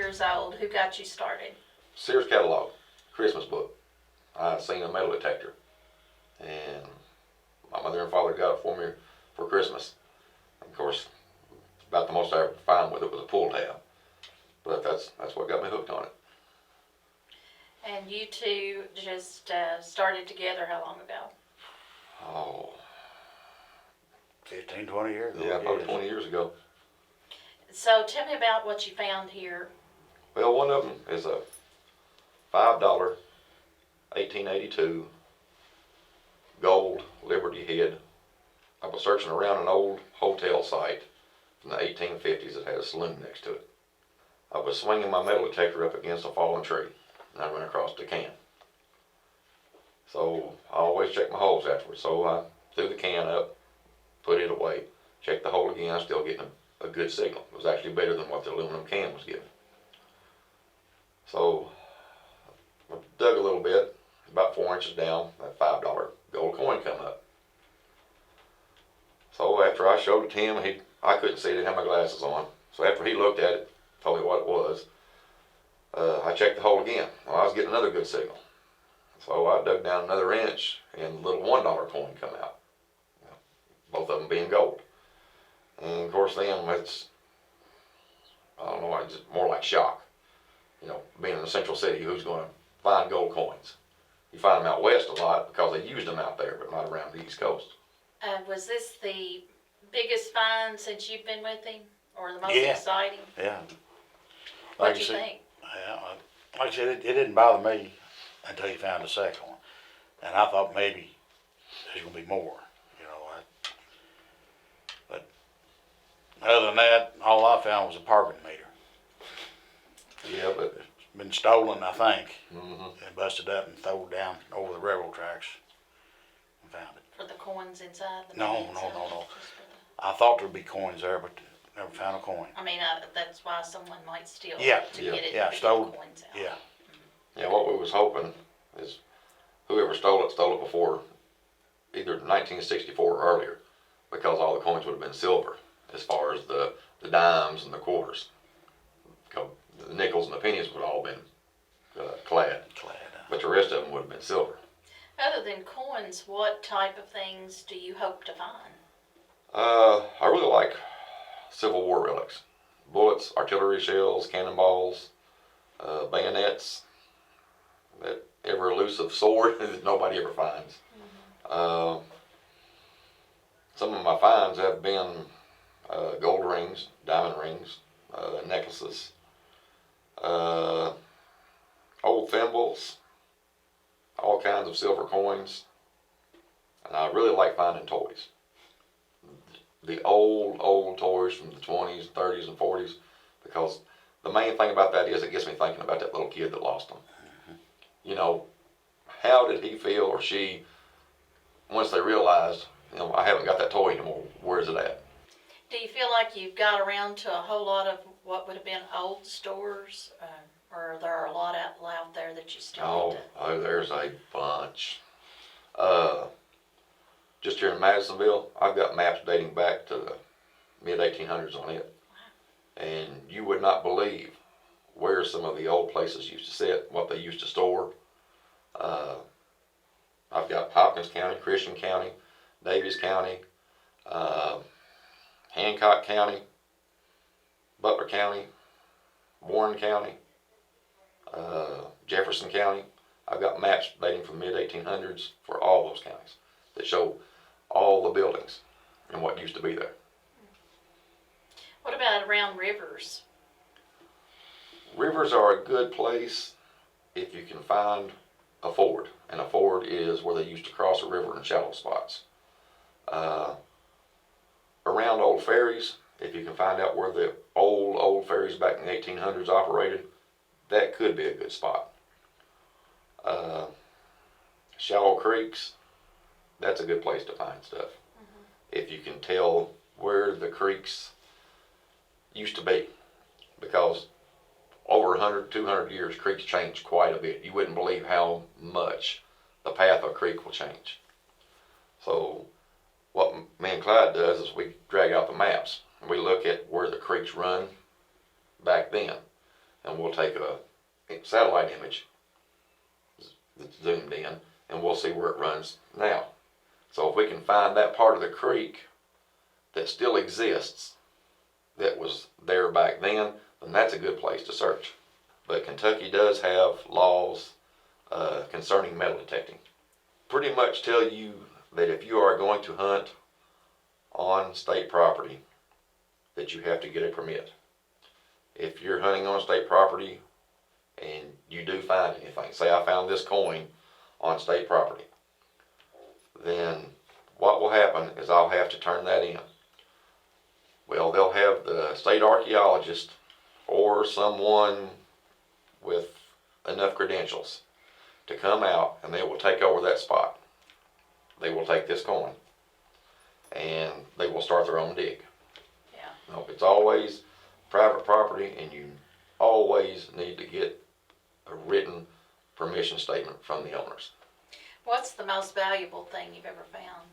years old. Who got you started? Sears catalog, Christmas book. I seen a metal detector, and my mother and father got it for me for Christmas. Of course, about the most I ever found with it was a pull tab, but that's what got me hooked on it. And you two just started together how long ago? Oh, 15, 20 years ago. yeah, probably 20 years ago. So tell me about what you found here. Well, one of them is a $5 1882 gold Liberty head. I was searching around an old hotel site from the 1850s that had a saloon next to it. I was swinging my metal detector up against a fallen tree, and I ran across the can. So I always check my holes afterwards. So I threw the can up, put it away, checked the hole again. I was still getting a good signal. It was actually better than what the aluminum can was giving. So I dug a little bit, about 4 inches down, that $5 gold coin come up. So after I showed it to him, I couldn't see it, I didn't have my glasses on. So after he looked at it, told me what it was, I checked the hole again. Well, I was getting another good signal. So I dug down another inch, and the little $1 coin come out. Both of them being gold. And of course then, it's, I don't know, it's more like shock. You know, being in the central city, who's going to find gold coins? You find them out west a lot because they used them out there, but not around the East Coast. Was this the biggest find since you've been with him, or the most Yeah. exciting? Yeah. What'd Like you I said- think? Yeah, like I said, it didn't bother me until you found the second one. And I thought maybe there's going to be more, you know. But other than that, all I found was a parking meter. Yeah, but It's been stolen, I think, mm-hmm. and busted up and thrown down over the railroad tracks and found it. For the coins inside? The No, money no, inside? no, no. Just for I thought there'd be coins there, but never found a coin. I mean, that's why someone might steal Yeah, it to yeah, get it yeah, to get stole- the coins out. Yeah. Yeah, what we was hoping is whoever stole it before either 1964 or earlier, because all the coins would have been silver as far as the dimes and the quarters. The nickels and the pennies would have all been clad, but the rest of them would have been silver. Other than coins, what type of things do you hope to find? I really like Civil War relics. Bullets, artillery shells, cannonballs, bayonets, that ever elusive sword that nobody ever finds. Mm-hmm. Some of my finds have been gold rings, diamond rings, necklaces, old thimbles, all kinds of silver coins, and I really like finding toys. The old toys from the 20s, 30s, and 40s, because the main thing about that is it gets me thinking about that little kid that lost them. You know, how did he feel or she once they realized, you know, I haven't got that toy anymore, where is it at? Do you feel like you've got around to a whole lot of what would have been old stores, or are there a lot out there that you still need to? There's a bunch. Just here in Madisonville, I've got maps dating back to the mid-1800s on it. Wow. And you would not believe where some of the old places used to sit, what they used to store. I've got Hopkins County, Christian County, Davies County, Hancock County, Butler County, Warren County, Jefferson County. I've got maps dating from the mid-1800s for all those counties that show all the buildings and what used to be there. What about around rivers? Rivers are a good place if you can find a ford, and a ford is where they used to cross a river in shallow spots. Around old ferries, if you can find out where the old ferries back in the 1800s operated, that could be a good spot. Shallow creeks, that's a good place to find stuff. Mm-hmm. If you can tell where the creeks used to be, because over 100, 200 years, creeks change quite a bit. You wouldn't believe how much the path of a creek will change. So what me and Clyde does is we drag out the maps and we look at where the creeks run back then. and we'll take a satellite image that's zoomed in, and we'll see where it runs now. So if we can find that part of the creek that still exists, that was there back then that's a good place to search. But Kentucky does have laws concerning metal detecting. Pretty much tell you that if you are going to hunt on state property, that you have to get a permit. If you're hunting on state property and you do find anything, say I found this coin on state property, then what will happen is I'll have to turn that in. Well, they'll have the state archaeologist or someone with enough credentials to come out, and they will take over that spot. They will take this coin and they will start their own dig. Yeah. No, it's always private property, and you always need to get a written permission statement from the owners. What's the most valuable thing you've ever found?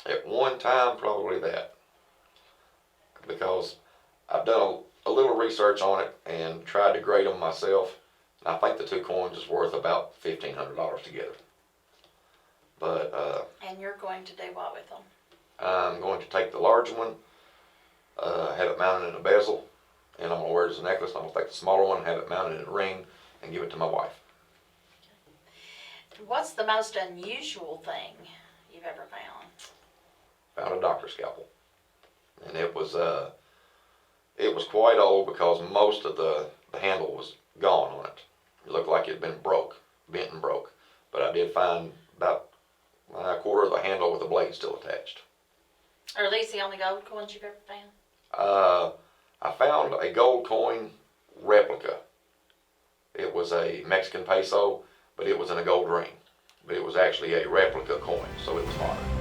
At one time, probably that, because I've done a little research on it and tried to grade them myself. I think the two coins is worth about $1,500 together. But And you're going to do what with them? I'm going to take the large one, have it mounted in a bezel, and I'm going to wear it as a necklace. I'm going to take the smaller one, have it mounted in a ring, and give it to my wife. What's the most unusual thing you've ever found? Found a doctor's scalpel, and it was quite old because most of the handle was gone on it. It looked like it had been bent and broke. But I did find about a quarter of the handle with the blade still attached. Are these the only gold coins you've ever found? I found a gold coin replica. It was a Mexican peso, but it was in a gold ring. But it was actually a replica coin, so it was modern.